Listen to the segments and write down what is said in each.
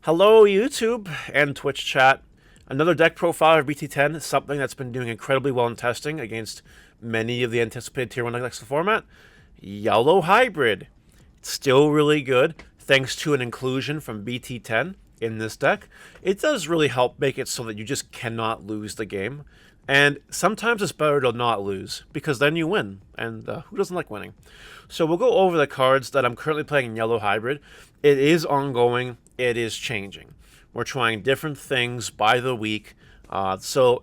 Hello, YouTube and Twitch chat. Another deck profile of BT10, something that's been doing incredibly well in testing against many of the anticipated Tier 1 decks of the format. Yellow Hybrid. It's still really good, thanks to an inclusion from BT10 in this deck. It does really help make it so that you just cannot lose the game. And sometimes it's better to not lose, because then you win, and who doesn't like winning? So we'll go over the cards that I'm currently playing in Yellow Hybrid. It is ongoing, it is changing. We're trying different things by the week, so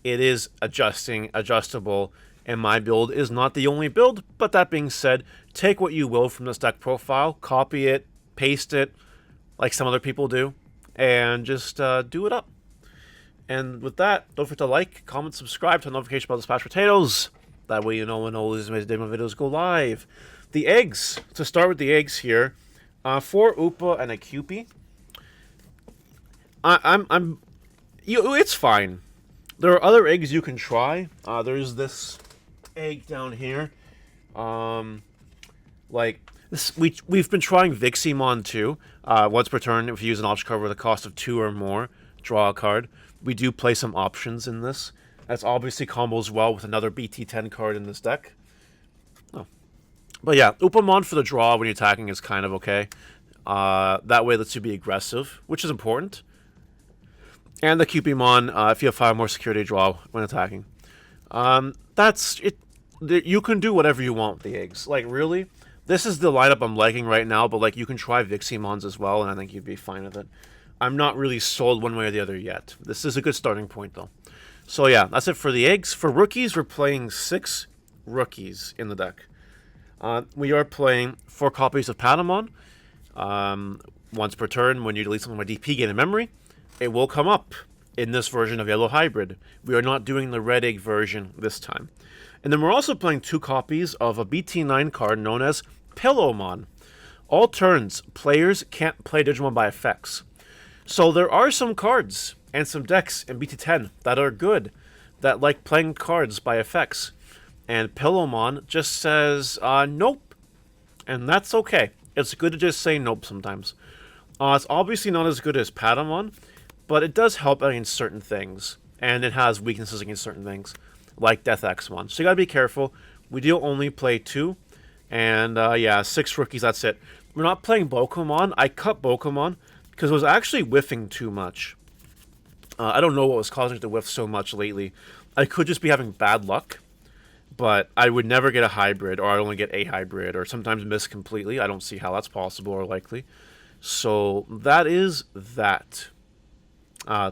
it is adjustable, and my build is not the only build, but that being said, take what you will from this deck profile, copy it, paste it, like some other people do, and just do it up. And with that, don't forget to like, comment, subscribe, turn notification about the Smash Potatoes. That way you know when all these demo videos go live. The eggs. To start with the eggs here, 4 Upa and a Cupie. It's fine. There are other eggs you can try. There's this egg down here. Like this, we've been trying Viximon too. Once per turn, if you use an option card with a cost of 2 or more, draw a card. We do play some options in this. That's obviously combos well with another BT10 card in this deck. Oh. But yeah, Upamon for the draw when you're attacking is kind of okay. That way lets you be aggressive, which is important. And the Cupimon, if you have 5 more security draw when attacking. That's it. You can do whatever you want with the eggs. Like, really, this is the lineup I'm liking right now, but like you can try Viximons as well, and I think you'd be fine with it. I'm not really sold one way or the other yet. This is a good starting point, though. So yeah, that's it for the eggs. For rookies, we're playing 6 rookies in the deck. We are playing 4 copies of Patamon. Once per turn, when you delete something from my DP, gain a memory, it will come up in this version of Yellow Hybrid. We are not doing the red egg version this time. And then we're also playing 2 copies of a BT9 card known as Pillowmon. All turns, players can't play Digimon by effects. So there are some cards and some decks in BT10 that are good, that like playing cards by effects. And Pillowmon just says, nope. And that's okay. It's good to just say nope sometimes. It's obviously not as good as Patamon, but it does help against certain things. And it has weaknesses against certain things, like Death X1. So you gotta be careful. We do only play 2. And yeah, 6 rookies, that's it. We're not playing Bokomon. I cut Bokomon because it was actually whiffing too much. I don't know what was causing it to whiff so much lately. I could just be having bad luck, but I would never get a hybrid, or I'd only get a hybrid, or sometimes miss completely. I don't see how that's possible or likely. So that is that.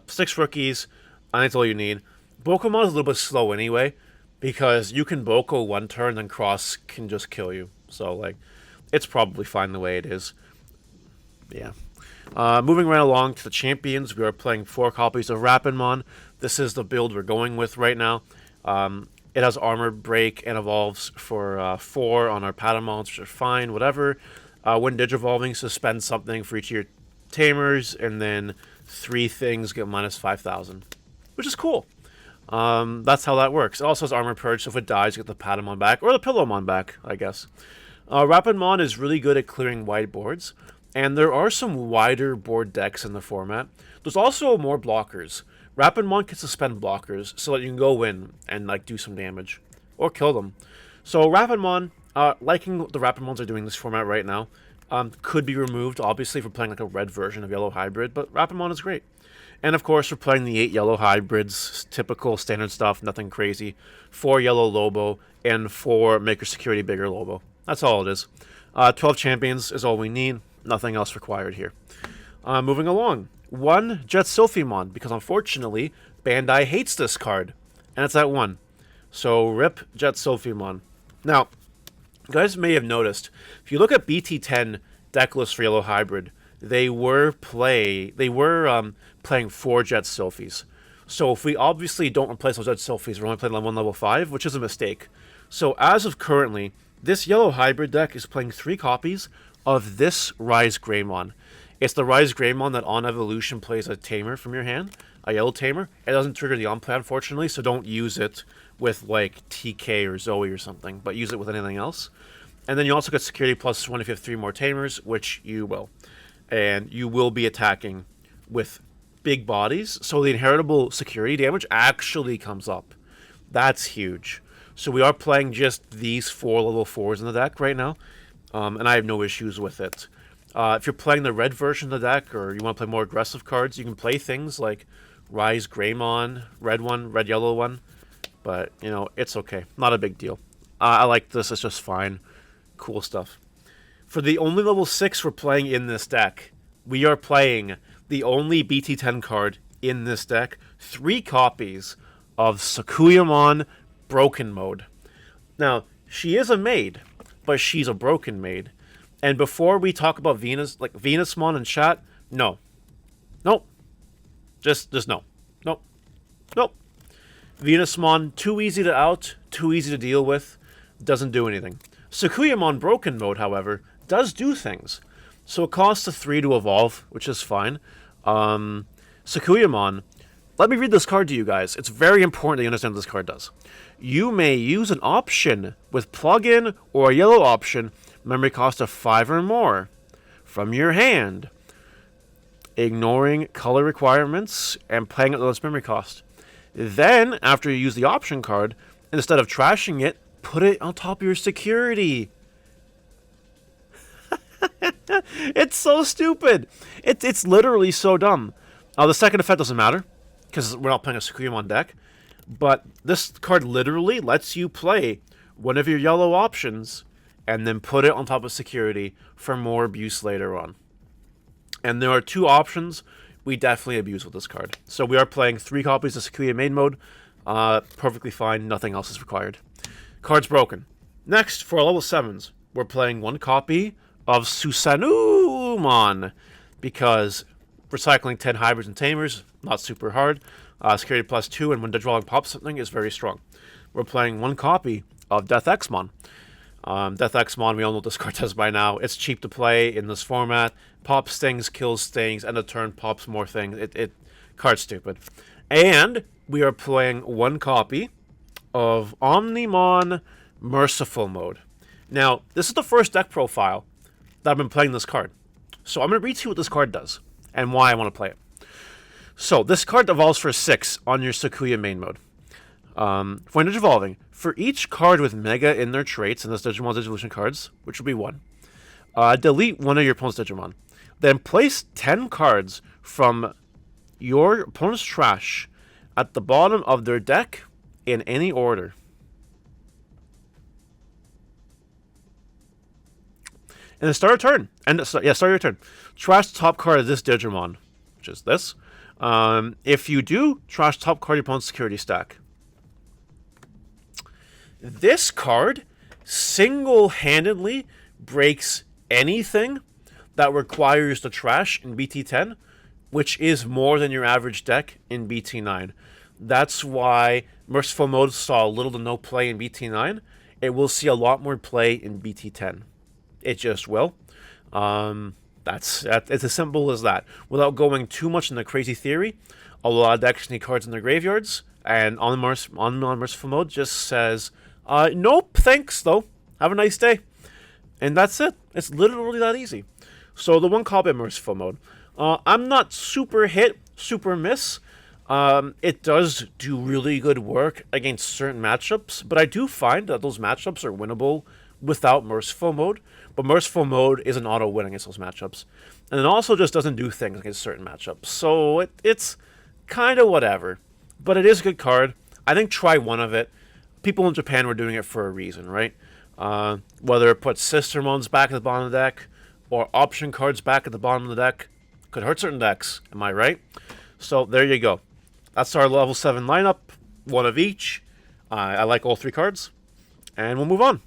6 rookies, I think that's all you need. Bokomon is a little bit slow anyway, because you can Boko one turn, then Cross can just kill you. So, like, it's probably fine the way it is. Yeah. Moving right along to the champions, we are playing 4 copies of Rapidmon. This is the build we're going with right now. It has armor break and evolves for 4 on our Patamons, which are fine, whatever. When Digivolving, suspend something for each of your Tamers, and then 3 things get minus 5,000, which is cool. That's how that works. It also has armor purge, so if it dies, you get the Patamon back, or the Pillowmon back, I guess. Rapidmon is really good at clearing wide boards. And there are some wider board decks in the format. There's also more blockers. Rapidmon can suspend blockers so that you can go in and like do some damage. Or kill them. So Rapidmon, liking what the Rapidmons are doing in this format right now, could be removed, obviously, if we're playing like a red version of Yellow Hybrid, but Rapidmon is great. And of course, we're playing the 8 Yellow Hybrids, typical standard stuff, nothing crazy. 4 Yellow Lobo, and 4 Maker Security Bigger Lobo. That's all it is. 12 champions is all we need. Nothing else required here. Moving along. 1 Jet Sylphimon, because unfortunately, Bandai hates this card. And it's at 1. So, rip Jet Sylphimon. Now, you guys may have noticed, if you look at BT10 deck list for Yellow Hybrid, they were playing 4 Jet Sylphies. So if we obviously don't replace those Jet Sylphies, we're only playing 1 level 5, which is a mistake. So as of currently, this Yellow Hybrid deck is playing 3 copies of this Rise Greymon. It's the Rise Greymon that on evolution plays a Tamer from your hand, a Yellow Tamer. It doesn't trigger the on-play, unfortunately, so don't use it with like TK or Zoe or something, but use it with anything else. And then you also get security plus 1 if you have 3 more Tamers, which you will. and you will be attacking with big bodies, so the inheritable security damage actually comes up. That's huge. So we are playing just these 4 level 4s in the deck right now, and I have no issues with it. If you're playing the red version of the deck, or you want to play more aggressive cards, you can play things like Rise Greymon, red one, red yellow one, but, you know, it's okay. Not a big deal. I like this, it's just fine. Cool stuff. For the only level 6 we're playing in this deck, we are playing the only BT10 card in this deck, 3 copies of Sakuyamon Broken Mode. Now, she is a maid, but she's a broken maid. And before we talk about Venusmon in chat, no. Nope. Just no. Nope. Nope. Venusmon, too easy to out, too easy to deal with, doesn't do anything. Sakuyamon Broken Mode, however, does do things. So it costs a 3 to evolve, which is fine. Sakuyamon, let me read this card to you guys. It's very important that you understand what this card does. You may use an option with plug-in or a yellow option, memory cost of 5 or more, from your hand, ignoring color requirements and playing at the lowest memory cost. Then, after you use the option card, instead of trashing it, put it on top of your security. It's so stupid. It's literally so dumb. The second effect doesn't matter, because we're not playing a Sakuyamon deck. But this card literally lets you play one of your yellow options and then put it on top of security for more abuse later on. And there are 2 options we definitely abuse with this card. So we are playing 3 copies of Sakuya main mode. Perfectly fine. Nothing else is required. Card's broken. Next, for our level 7s, we're playing 1 copy of Susanumon, because recycling 10 hybrids and tamers, not super hard. Security +2, and when Digimon pops something, is very strong. We're playing 1 copy of Death-Exmon. Death-Exmon, we all know what this card does by now. It's cheap to play in this format. Pops things, kills things, end of turn pops more things. Card's stupid. And we are playing 1 copy of Omnimon Merciful Mode. Now, this is the first deck profile that I've been playing this card. So I'm going to read to you what this card does and why I want to play it. So this card evolves for 6 on your Sakuya main mode. For Digivolving, for each card with Mega in their traits in this Digimon Digivolution cards, which will be 1, delete one of your opponent's Digimon. Then place 10 cards from your opponent's trash at the bottom of their deck in any order. And then start your turn. Start your turn. Trash the top card of this Digimon, which is this. If you do, trash top card of your opponent's security stack. This card single-handedly breaks anything that requires the trash in BT10, which is more than your average deck in BT9. That's why Merciful Mode saw little to no play in BT9. It will see a lot more play in BT10. It just will. It's as simple as that. Without going too much into crazy theory, a lot of decks need cards in their graveyards, and on Merciful Mode just says, nope, thanks, though. Have a nice day. And that's it. It's literally that easy. So the 1 copy of Merciful Mode. I'm not super hit, super miss. It does do really good work against certain matchups, but I do find that those matchups are winnable without Merciful Mode. But Merciful Mode is an auto-win against those matchups. And it also just doesn't do things against certain matchups. So it's kind of whatever. But it is a good card. I think try 1 of it. People in Japan were doing it for a reason, right? Whether it puts Sistermons back at the bottom of the deck, or option cards back at the bottom of the deck, could hurt certain decks. Am I right? So there you go. That's our level 7 lineup. 1 of each. I like all 3 cards. And we'll move on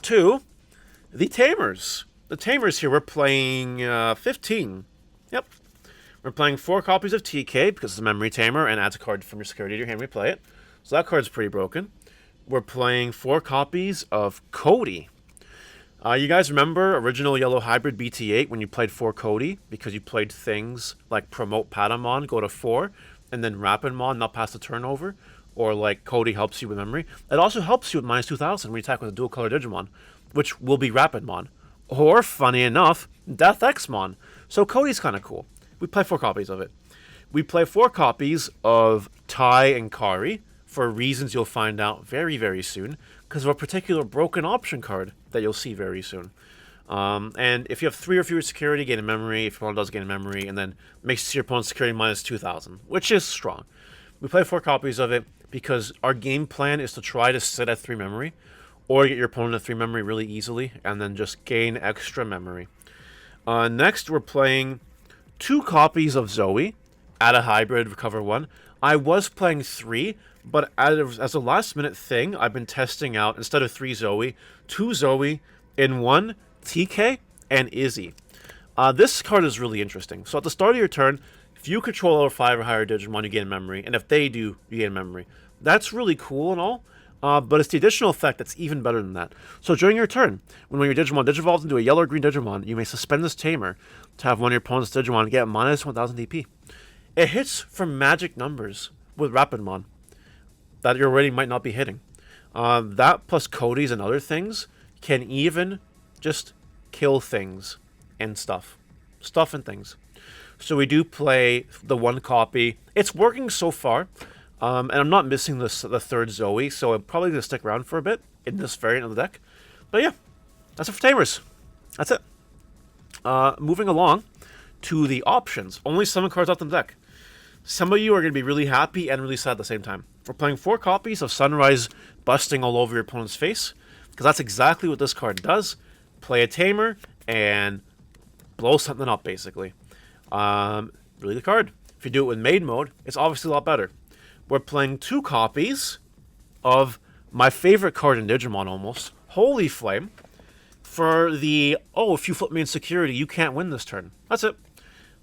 to the Tamers. The Tamers here, we're playing 15. Yep. We're playing 4 copies of TK because it's a memory tamer and adds a card from your security to your hand when you play it. So that card's pretty broken. We're playing 4 copies of Cody. You guys remember original Yellow Hybrid BT8 when you played 4 Cody? Because you played things like Promote Patamon, go to 4, and then Rapidmon, not pass the turnover. Or like Cody helps you with memory. It also helps you with -2000 when you attack with a dual color Digimon, which will be Rapidmon. Or, funny enough, Death Exmon. So Cody's kind of cool. We play 4 copies of it. We play 4 copies of Tai and Kari for reasons you'll find out very, very soon, because of a particular broken option card that you'll see very soon. And if you have 3 or fewer security, gain a memory. If your opponent does gain a memory, and then makes your opponent's security minus 2,000, which is strong. We play 4 copies of it because our game plan is to try to sit at 3 memory, or get your opponent at 3 memory really easily, and then just gain extra memory. Next, we're playing 2 copies of Zoe, add a hybrid, recover 1. I was playing 3, but as a last minute thing, I've been testing out, instead of 3 Zoe, 2 Zoe in 1 TK and Izzy. This card is really interesting. So at the start of your turn, if you control over 5 or higher Digimon, you gain memory, and if they do, you gain memory. That's really cool and all, but it's the additional effect that's even better than that. So during your turn, when your Digimon digivolves into a yellow or green Digimon, you may suspend this Tamer to have one of your opponent's Digimon get minus 1,000 DP. It hits for magic numbers with Rapidmon that you already might not be hitting. That plus Cody's and other things can even just kill things and stuff. Stuff and things. So we do play the 1 copy. It's working so far. And I'm not missing the 3rd Zoe, so I'm probably going to stick around for a bit in this variant of the deck. But yeah, that's it for Tamers. That's it. Moving along to the options. Only 7 cards left in the deck. Some of you are going to be really happy and really sad at the same time. We're playing 4 copies of Sunrise busting all over your opponent's face, because that's exactly what this card does. Play a Tamer and blow something up, basically. Really good card. If you do it with Maid Mode, it's obviously a lot better. We're playing 2 copies of my favorite card in Digimon, almost, Holy Flame, for the, if you flip me in security, you can't win this turn. That's it.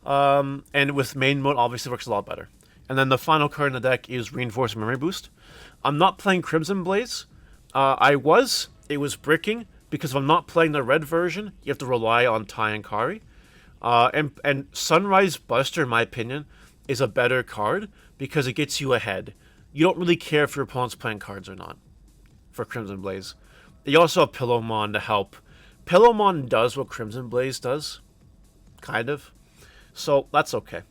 And with Main Mode, obviously works a lot better. And then the final card in the deck is Reinforced Memory Boost. I'm not playing Crimson Blaze. It was bricking, because if I'm not playing the red version, you have to rely on Tai and Kari. And Sunrise Buster, in my opinion, is a better card, because it gets you ahead. You don't really care if your opponent's playing cards or not for Crimson Blaze. You also have Pillowmon to help. Pillowmon does what Crimson Blaze does, kind of. So that's okay.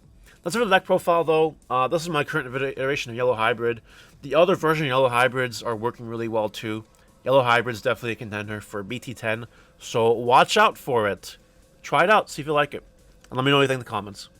That's it for the deck profile, though. This is my current iteration of Yellow Hybrid. The other version of Yellow Hybrids are working really well, too. Yellow Hybrid's definitely a contender for BT10, so watch out for it. Try it out, see if you like it. And let me know what you think in the comments.